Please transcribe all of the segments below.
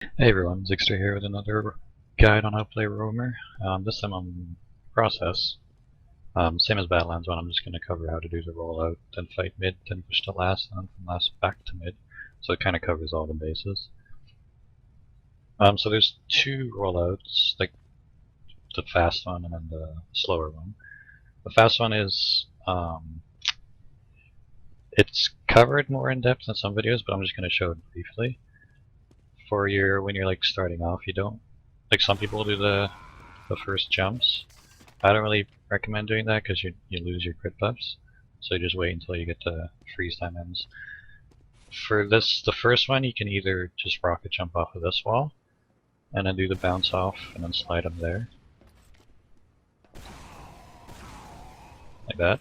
Hey everyone, Zixter here with another guide on how to play Roamer. This time on Process. Same as Badlands one, I'm just going to cover how to do the rollout, then fight mid, then push to last, and then from last back to mid. So it kind of covers all the bases. So there's two rollouts, like the fast one and then the slower one. The fast one is, it's covered more in depth in some videos, but I'm just going to show it briefly. For when you're like starting off, you don't, like some people do the first jumps. I don't really recommend doing that because you lose your crit buffs. So you just wait until you get to freeze time ends. For this, the first one, you can either just rocket jump off of this wall, and then do the bounce off, and then slide up there. Like that.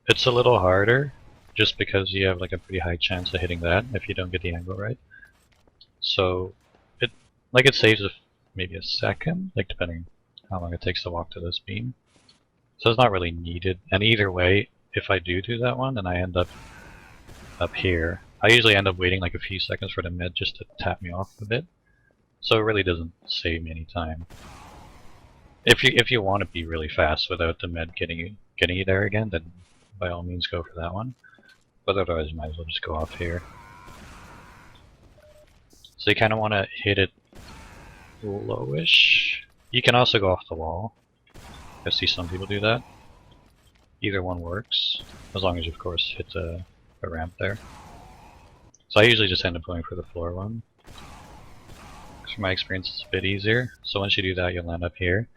It's a little harder, just because you have like a pretty high chance of hitting that if you don't get the angle right. So, it saves maybe a second, like depending how long it takes to walk to this beam. So it's not really needed. And either way, if I do that one and I end up here, I usually end up waiting like a few seconds for the mid just to tap me off a bit. So it really doesn't save me any time. If you want to be really fast without the mid getting you there again, then by all means go for that one. But otherwise, you might as well just go off here. So you kind of want to hit it lowish. You can also go off the wall. I see some people do that. Either one works, as long as you of course hit the ramp there. So I usually just end up going for the floor one. Because from my experience it's a bit easier. So once you do that, you'll land up here.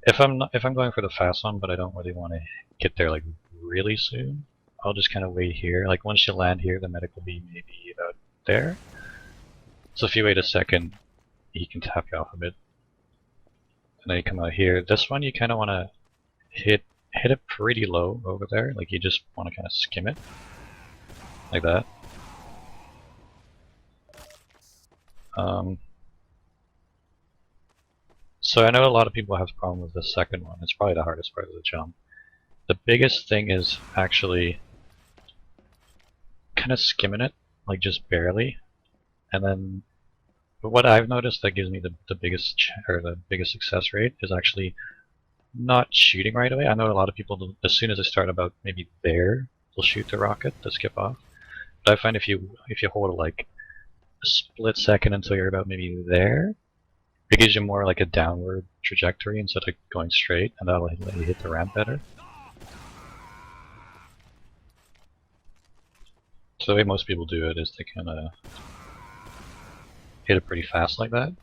If I'm going for the fast one, but I don't really want to get there like really soon, I'll just kind of wait here. Like once you land here, the medic will be maybe about there. So if you wait a second, he can tap you off a bit. And then you come out here. This one you kind of want to hit it pretty low over there. Like you just want to kind of skim it. Like that. So I know a lot of people have a problem with the second one. It's probably the hardest part of the jump. The biggest thing is actually kind of skimming it, like just barely. And then what I've noticed that gives me the biggest success rate is actually not shooting right away. I know a lot of people, as soon as they start about maybe there, they'll shoot the rocket to skip off. But I find if you hold it like a split second until you're about maybe there, it gives you more like a downward trajectory instead of going straight, and that'll let you hit the ramp better. So the way most people do it is they kind of hit it pretty fast like that.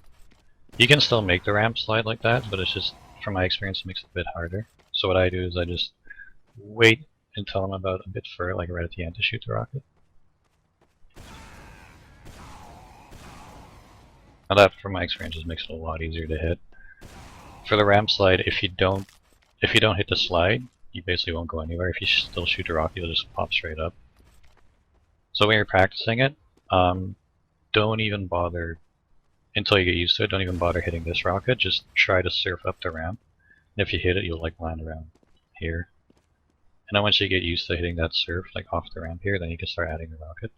You can still make the ramp slide like that, but it's just, from my experience, it makes it a bit harder. So what I do is I just wait until I'm about a bit further, like right at the end, to shoot the rocket. Now that, from my experience, just makes it a lot easier to hit. For the ramp slide, if you don't hit the slide, you basically won't go anywhere. If you still shoot the rocket, you'll just pop straight up. So when you're practicing it, don't even bother, until you get used to it, don't even bother hitting this rocket. Just try to surf up the ramp. And if you hit it, you'll like land around here. And then once you get used to hitting that surf, like off the ramp here, then you can start adding the rocket.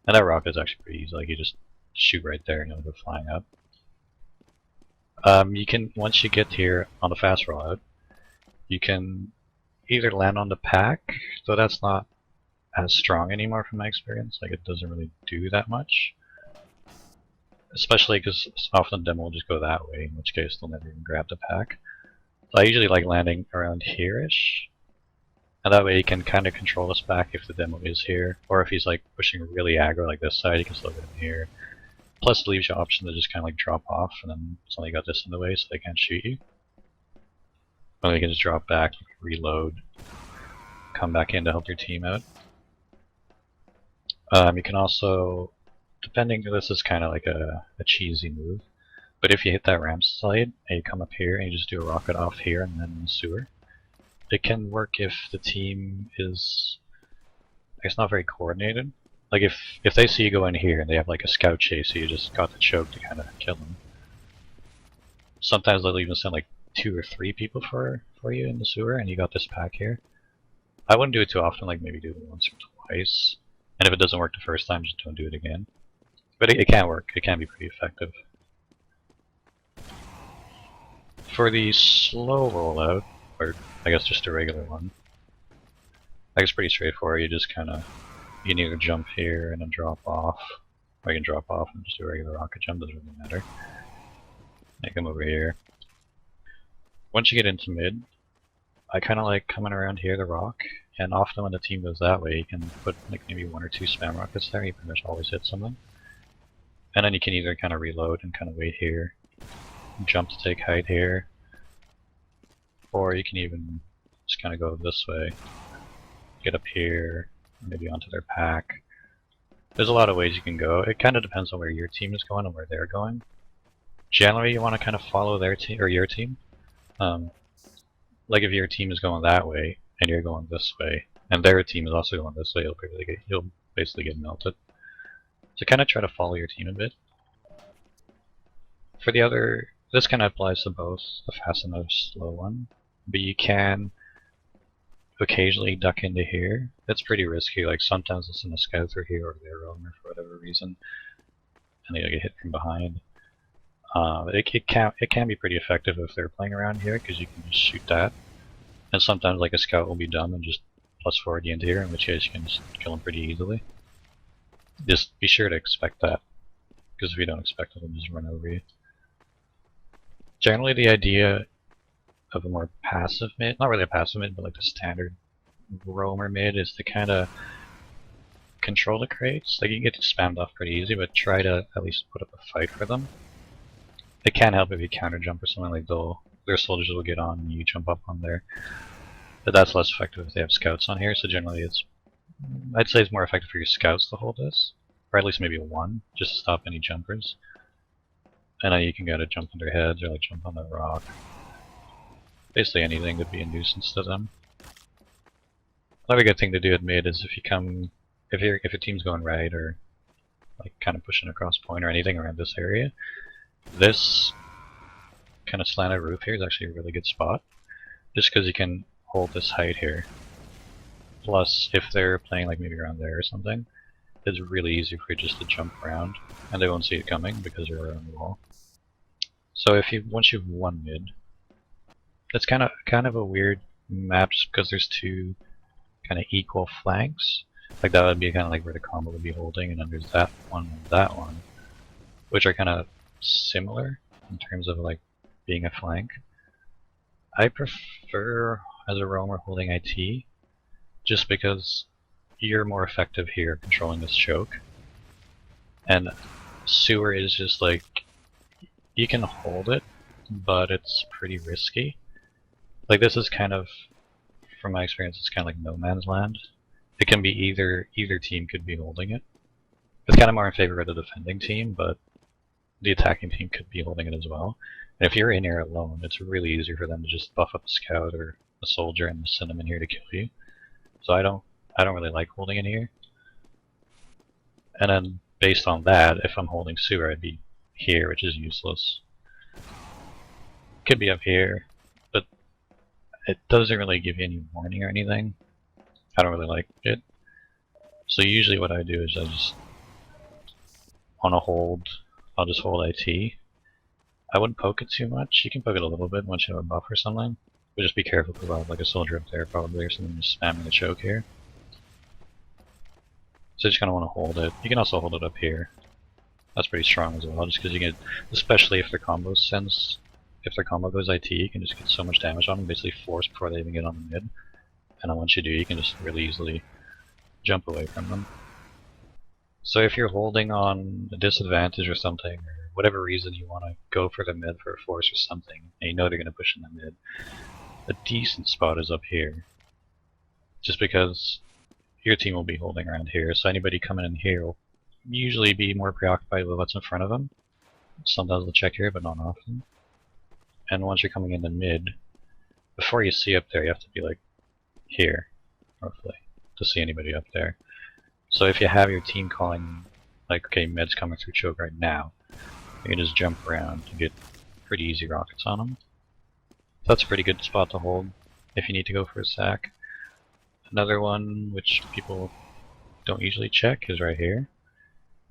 And that rocket is actually pretty easy. Like you just shoot right there and it'll go flying up. You can, once you get here on the fast rollout, you can either land on the pack, though that's not as strong anymore from my experience. Like it doesn't really do that much. Especially because often the demo will just go that way, in which case they'll never even grab the pack. So I usually like landing around here-ish. And that way you can kind of control this back if the demo is here. Or if he's like pushing really aggro like this side, you can still get him here. Plus it leaves you option to just kind of like drop off, and then suddenly you got this in the way so they can't shoot you. Or you can just drop back, reload, come back in to help your team out. You can also, depending, this is kind of like a cheesy move, but if you hit that ramp slide and you come up here and you just do a rocket off here and then in the sewer, it can work if the team is, I guess, not very coordinated. Like if they see you go in here and they have like a scout chase, so you just got the choke to kind of kill them. Sometimes they'll even send like 2 or 3 people for you in the sewer, and you got this pack here. I wouldn't do it too often, like maybe do it once or twice. And if it doesn't work the first time, just don't do it again. But it can work, it can be pretty effective. For the slow rollout, or I guess just a regular one, I guess pretty straightforward. You just kind of, you can either jump here and then drop off, or you can drop off and just do a regular rocket jump, doesn't really matter. I come over here. Once you get into mid, I kind of like coming around here, the rock, and often when the team goes that way, you can put like maybe 1 or 2 spam rockets there, you pretty much always hit something. And then you can either kind of reload and kind of wait here, jump to take height here, or you can even just kind of go this way, get up here, maybe onto their pack. There's a lot of ways you can go. It kind of depends on where your team is going and where they're going. Generally, you want to kind of follow their team or your team. Like if your team is going that way and you're going this way, and their team is also going this way, you'll basically get melted. So kind of try to follow your team a bit. For the other, this kind of applies to both the fast and the slow one, but you can occasionally duck into here. It's pretty risky. Like sometimes it's in a scout through here or their roamer for whatever reason, and they get hit from behind. It can be pretty effective if they're playing around here because you can just shoot that, and sometimes like a scout will be dumb and just +4 the into here, in which case you can just kill them pretty easily. Just be sure to expect that, because if you don't expect it, they'll just run over you. Generally, the idea of a more passive mid, not really a passive mid, but like the standard roamer mid, is to kind of control the crates. Like you can get spammed off pretty easy, but try to at least put up a fight for them. It can help if you counter jump or something, like their soldiers will get on and you jump up on there. But that's less effective if they have scouts on here, so generally I'd say it's more effective for your scouts to hold this, or at least maybe 1, just to stop any jumpers. And then you can go to jump on their heads or like jump on the rock. Basically anything would be a nuisance to them. Another good thing to do at mid is if your team's going right or like kind of pushing across point or anything around this area, this kind of slanted roof here is actually a really good spot, just because you can hold this height here. Plus, if they're playing like maybe around there or something, it's really easy for you just to jump around, and they won't see it coming because you're around the wall. So once you've won mid, it's kind of a weird map just because there's 2 kind of equal flanks. Like that would be kind of like where the combo would be holding, and then there's that one and that one, which are kind of similar in terms of like being a flank. I prefer as a roamer holding IT, just because you're more effective here controlling this choke. And sewer is just like, you can hold it, but it's pretty risky. Like this is kind of, from my experience, it's kind of like no man's land. It can be either team could be holding it. It's kind of more in favor of the defending team, but the attacking team could be holding it as well. And if you're in here alone, it's really easy for them to just buff up a scout or a soldier and send them in here to kill you. So I don't really like holding in here. And then based on that, if I'm holding sewer, I'd be here, which is useless. Could be up here, but it doesn't really give you any warning or anything. I don't really like it. So usually what I do is I just want to hold. I'll just hold IT. I wouldn't poke it too much. You can poke it a little bit once you have a buff or something. But just be careful because I'll have like a soldier up there probably or something just spamming the choke here. So you just kind of want to hold it. You can also hold it up here. That's pretty strong as well, just because you get, especially if their combo goes IT, you can just get so much damage on them, basically force before they even get on the mid. And then once you do, you can just really easily jump away from them. So if you're holding on a disadvantage or something, or whatever reason you want to go for the mid for a force or something, and you know they're going to push in the mid, a decent spot is up here. Just because your team will be holding around here, so anybody coming in here will usually be more preoccupied with what's in front of them. Sometimes they'll check here, but not often. And once you're coming into mid, before you see up there, you have to be like here, roughly, to see anybody up there. So if you have your team calling, like, okay, mid's coming through choke right now, you can just jump around and get pretty easy rockets on them. So that's a pretty good spot to hold if you need to go for a sack. Another one, which people don't usually check, is right here.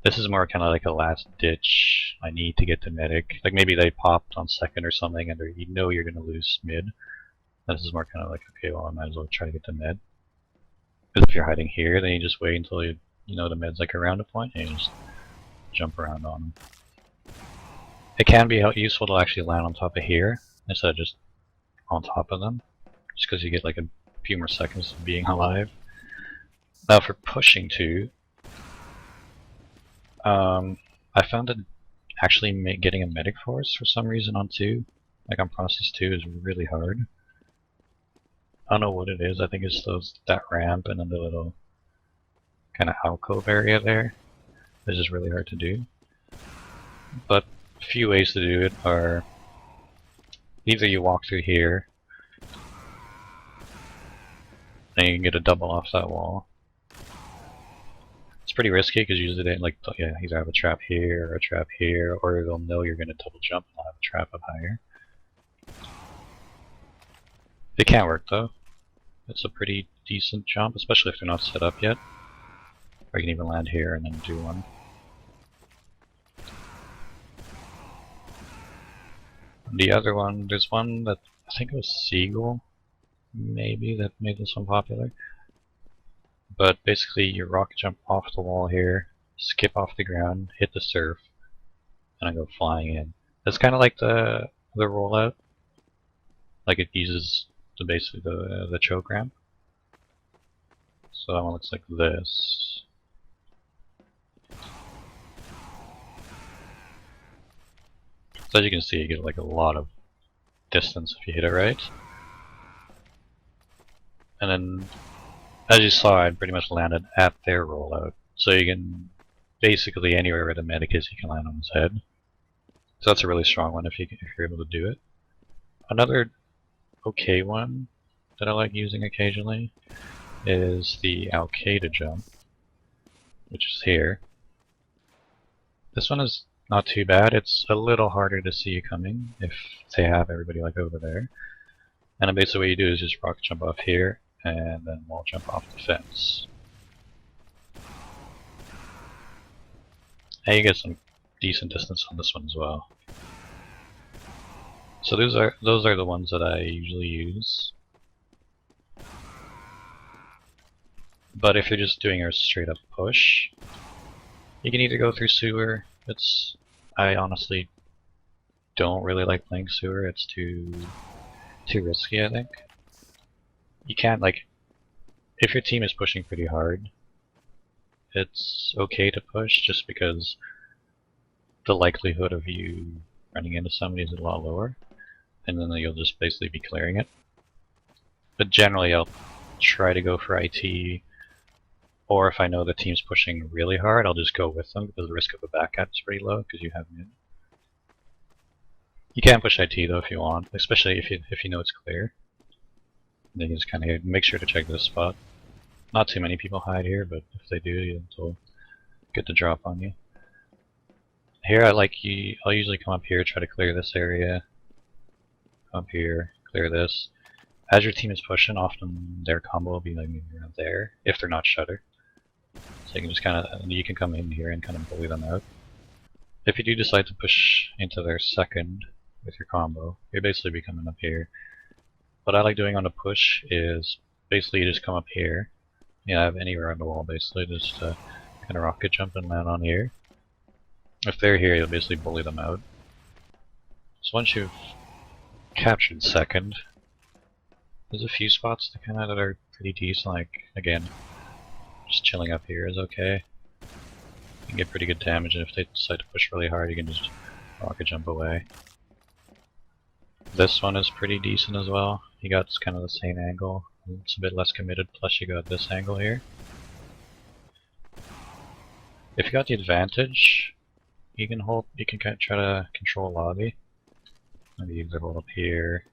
This is more kind of like a last ditch. I need to get the medic. Like maybe they popped on second or something, and you know you're gonna lose mid. This is more kind of like, okay, well I might as well try to get the mid. Because if you're hiding here, then you just wait until you know the mid's like around a point, and you just jump around on them. It can be useful to actually land on top of here instead of just on top of them, just because you get like a few more seconds of being alive. Now for pushing too, I found that actually getting a medic force for some reason on 2, like on process 2, is really hard. I don't know what it is. I think it's that ramp and then the little kind of alcove area there. It's just really hard to do. But a few ways to do it are either you walk through here, and you can get a double off that wall. It's pretty risky because usually they either have a trap here or a trap here, or they'll know you're going to double jump and they'll have a trap up higher. It can work though. It's a pretty decent jump, especially if they're not set up yet. Or you can even land here and then do one. The other one, there's one that I think it was Seagull, maybe, that made this one popular. But basically you rocket jump off the wall here, skip off the ground, hit the surf, and I go flying in. It's kind of like the rollout. Like it uses basically the choke ramp. So that one looks like this. So as you can see, you get like a lot of distance if you hit it right. And then, as you saw, I pretty much landed at their rollout. So you can, basically anywhere where the medic is, you can land on his head. So that's a really strong one if you're able to do it. Another okay one that I like using occasionally is the Al-Qaeda jump, which is here. This one is not too bad. It's a little harder to see you coming if they have everybody like over there. And then basically what you do is just rocket jump off here and then wall jump off the fence. And you get some decent distance on this one as well. So those are the ones that I usually use. But if you're just doing a straight up push, you can either go through sewer. I honestly don't really like playing sewer. It's too risky, I think. You can't, like, if your team is pushing pretty hard, it's okay to push just because the likelihood of you running into somebody is a lot lower, and then you'll just basically be clearing it. But generally I'll try to go for IT, or if I know the team's pushing really hard, I'll just go with them because the risk of a backcat is pretty low because you have mid. You can push IT though if you want, especially if you know it's clear. And then you just kind of make sure to check this spot. Not too many people hide here, but if they do, they'll get the drop on you. Here I'll usually come up here, try to clear this area. Come up here, clear this. As your team is pushing, often their combo will be like maybe around there, if they're not shutter. So you can just you can come in here and kind of bully them out. If you do decide to push into their second with your combo, you're basically be coming up here. What I like doing on a push is basically you just come up here. You have anywhere on the wall basically, just kind of rocket jump and land on here. If they're here, you'll basically bully them out. So once you've captured second, there's a few spots that are pretty decent, like again, just chilling up here is okay. You can get pretty good damage, and if they decide to push really hard, you can just rocket jump away. This one is pretty decent as well. You got kind of the same angle. It's a bit less committed, plus you got this angle here. If you got the advantage, you can try to control lobby. Maybe either hold up here.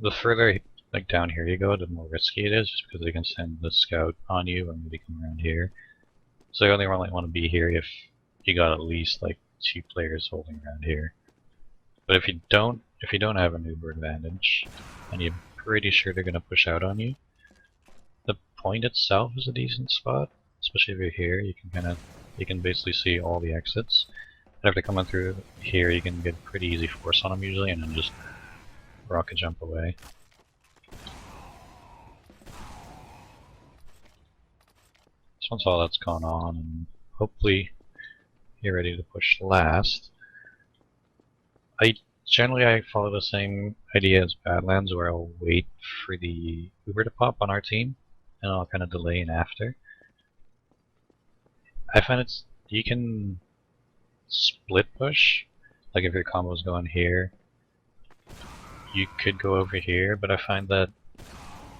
The further down here you go, the more risky it is, just because they can send the scout on you and maybe come around here. So you only really want to be here if you got at least like 2 players holding around here. But if you don't have an Uber advantage, and you're pretty sure they're going to push out on you, the point itself is a decent spot. especially if you're here. You can basically see all the exits. And if they're coming through here, you can get pretty easy force on them usually, and then just rocket jump away. So once all that's gone on, and hopefully you're ready to push last. Generally I follow the same idea as Badlands, where I'll wait for the Uber to pop on our team, and I'll kind of delay in after. I find you can split push, like if your combo's going here, you could go over here, but I find that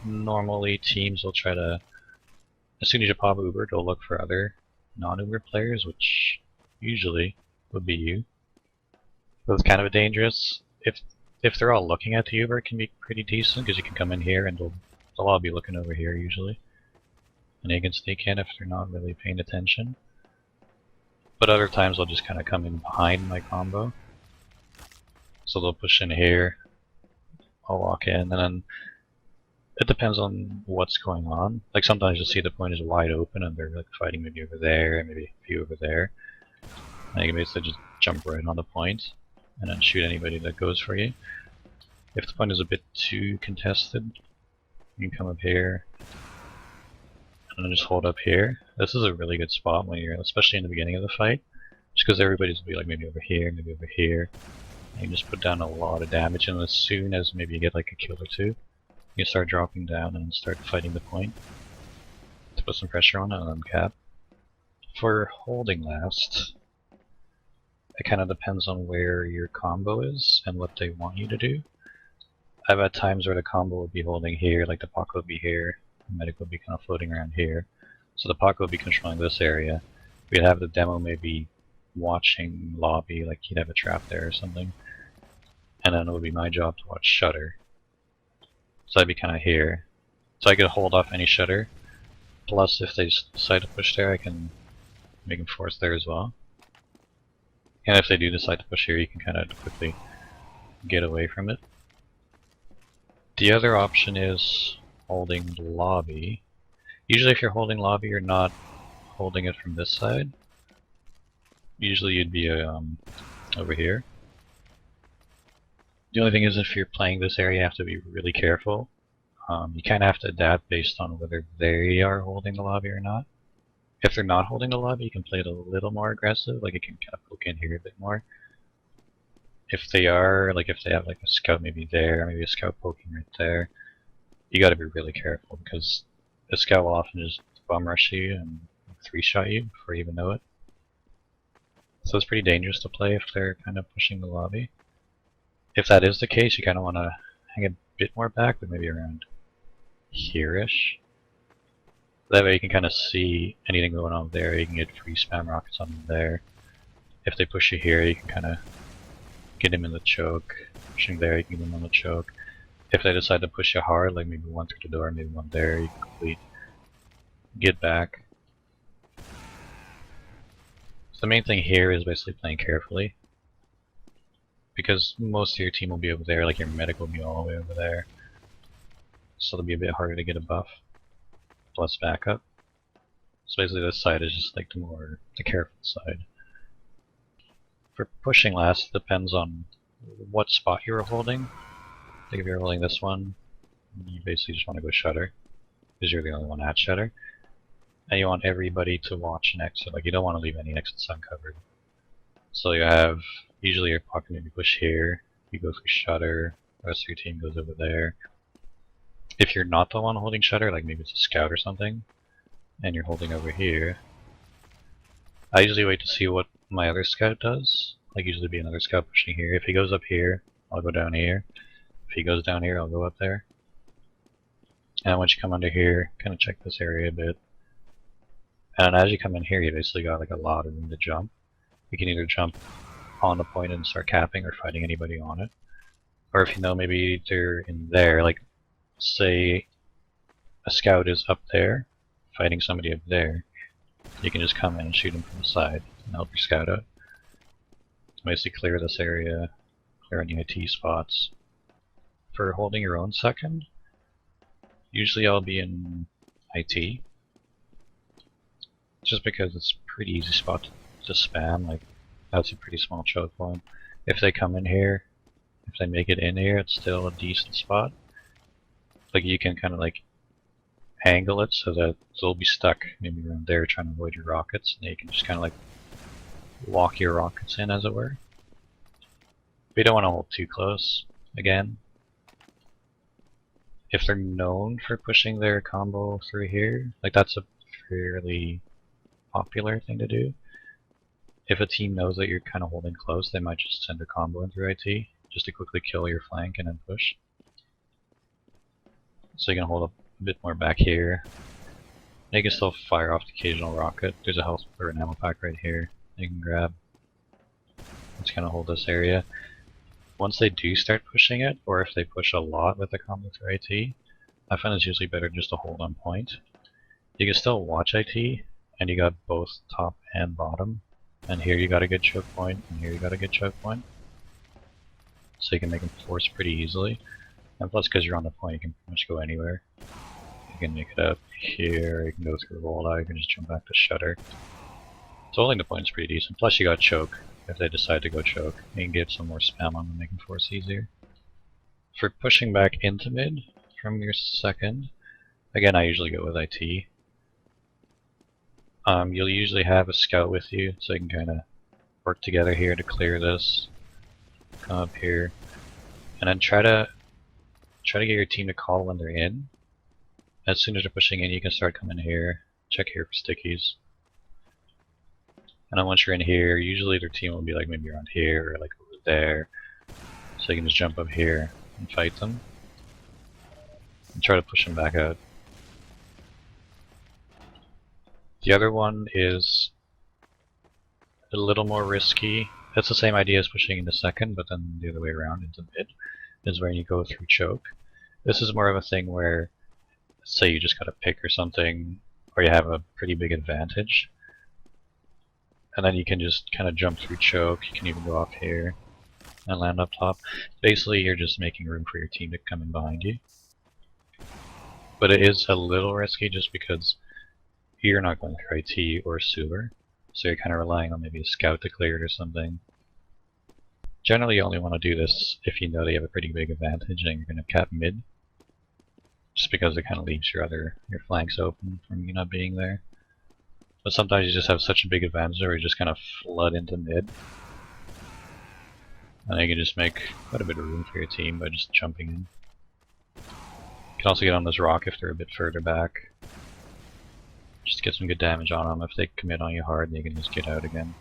normally teams will try to, as soon as you pop Uber, they'll look for other non-Uber players, which usually would be you. So it's kind of dangerous. If they're all looking at the Uber, it can be pretty decent because you can come in here and they'll all be looking over here usually, and you can sneak in if they're not really paying attention. But other times they'll just kind of come in behind my combo, so they'll push in here. I'll walk in, and then it depends on what's going on. Like sometimes you'll see the point is wide open and they're like fighting maybe over there, maybe a few over there, and you can basically just jump right on the point and then shoot anybody that goes for you. If the point is a bit too contested, you can come up here and then just hold up here. This is a really good spot when you're, especially in the beginning of the fight, just because everybody's will be like maybe over here, maybe over here. And you can just put down a lot of damage, and as soon as maybe you get like a kill or two, you can start dropping down and start fighting the point to put some pressure on it and uncap. For holding last, it kind of depends on where your combo is and what they want you to do. I've had times where the combo will be holding here, like the Paco will be here, the medic will be kind of floating around here. So the Paco will be controlling this area. We'd have the demo maybe watching lobby, like he'd have a trap there or something. And then it would be my job to watch shutter. So I'd be kind of here. So I could hold off any shutter. Plus if they decide to push there, I can make them force there as well. And if they do decide to push here, you can kind of quickly get away from it. The other option is holding lobby. Usually if you're holding lobby, you're not holding it from this side. Usually you'd be over here. The only thing is if you're playing this area, you have to be really careful. You kind of have to adapt based on whether they are holding the lobby or not. If they're not holding the lobby, you can play it a little more aggressive, like you can kind of poke in here a bit more. If they are, like if they have like a scout maybe there, maybe a scout poking right there, you gotta be really careful because the scout will often just bum rush you and 3-shot you before you even know it. So it's pretty dangerous to play if they're kind of pushing the lobby. If that is the case, you kind of want to hang a bit more back, but maybe around here-ish. That way you can kind of see anything going on there. You can get free spam rockets on them there. If they push you here, you can kind of get him in the choke. Pushing there, you can get him on the choke. If they decide to push you hard, like maybe one through the door, maybe one there, you can complete. Get back. So the main thing here is basically playing carefully, because most of your team will be over there, like your medic will be all the way over there. So it'll be a bit harder to get a buff. Plus backup. So basically this side is just like the careful side. For pushing last, it depends on what spot you're holding. Like if you're holding this one, you basically just want to go shutter, because you're the only one at shutter. And you want everybody to watch an exit, like you don't want to leave any exits uncovered. So you have, usually your pocket maybe push here, you go through shutter, the rest of your team goes over there. If you're not the one holding shutter, like maybe it's a scout or something, and you're holding over here, I usually wait to see what my other scout does. Like usually be another scout pushing here. If he goes up here, I'll go down here. If he goes down here, I'll go up there. And once you come under here, kind of check this area a bit. And as you come in here, you basically got like a lot of room to jump. You can either jump on the point and start capping or fighting anybody on it. Or if you know maybe they're in there, like say a scout is up there, fighting somebody up there, you can just come in and shoot him from the side and help your scout out. Basically clear this area, clear any IT spots. For holding your own second, usually I'll be in IT. just because it's a pretty easy spot to spam. Like, that's a pretty small choke point. If they come in here, if they make it in here, it's still a decent spot. Like, you can kind of like angle it so that they'll be stuck maybe around there trying to avoid your rockets, and you can just kind of like walk your rockets in, as it were. But you don't want to hold too close. Again, if they're known for pushing their combo through here, like that's a fairly popular thing to do. If a team knows that you're kind of holding close, they might just send a combo in through IT just to quickly kill your flank and then push. So you can hold up a bit more back here. You can still fire off the occasional rocket. There's a health or an ammo pack right here you can grab. Let's kind of hold this area. Once they do start pushing it, or if they push a lot with the combo through IT, I find it's usually better just to hold on point. You can still watch IT, and you got both top and bottom. And here you got a good choke point, and here you got a good choke point. So you can make them force pretty easily. And plus, because you're on the point, you can pretty much go anywhere. You can make it up here, you can go through a rollout, you can just jump back to shutter. So holding the point is pretty decent. Plus you got choke. If they decide to go choke, you can get some more spam on them, make them force easier. For pushing back into mid from your second, again I usually go with IT. You'll usually have a scout with you, so you can kind of work together here to clear this. Come up here, and then try to get your team to call when they're in. As soon as they're pushing in, you can start coming here. Check here for stickies. And then once you're in here, usually their team will be like maybe around here or like over there. So you can just jump up here and fight them. And try to push them back out. The other one is a little more risky. It's the same idea as pushing into second, but then the other way around into mid is where you go through choke. This is more of a thing where, say you just got a pick or something, or you have a pretty big advantage, and then you can just kind of jump through choke. You can even go off here and land up top. Basically, you're just making room for your team to come in behind you. But it is a little risky just because you're not going through IT or sewer, so you're kind of relying on maybe a scout to clear it or something. Generally, you only want to do this if you know they have a pretty big advantage and you're going to cap mid, just because it kind of leaves your flanks open from you not being there. But sometimes you just have such a big advantage where you just kind of flood into mid, and you can just make quite a bit of room for your team by just jumping in. You can also get on this rock if they're a bit further back. Just get some good damage on them. If they commit on you hard, then you can just get out again.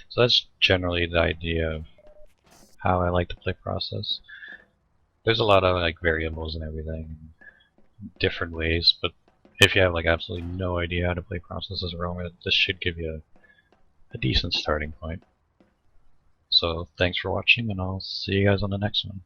So that's generally the idea of how I like to play process. There's a lot of like variables and everything, different ways, but if you have like absolutely no idea how to play process as a roamer, this should give you a decent starting point. So thanks for watching, and I'll see you guys on the next one.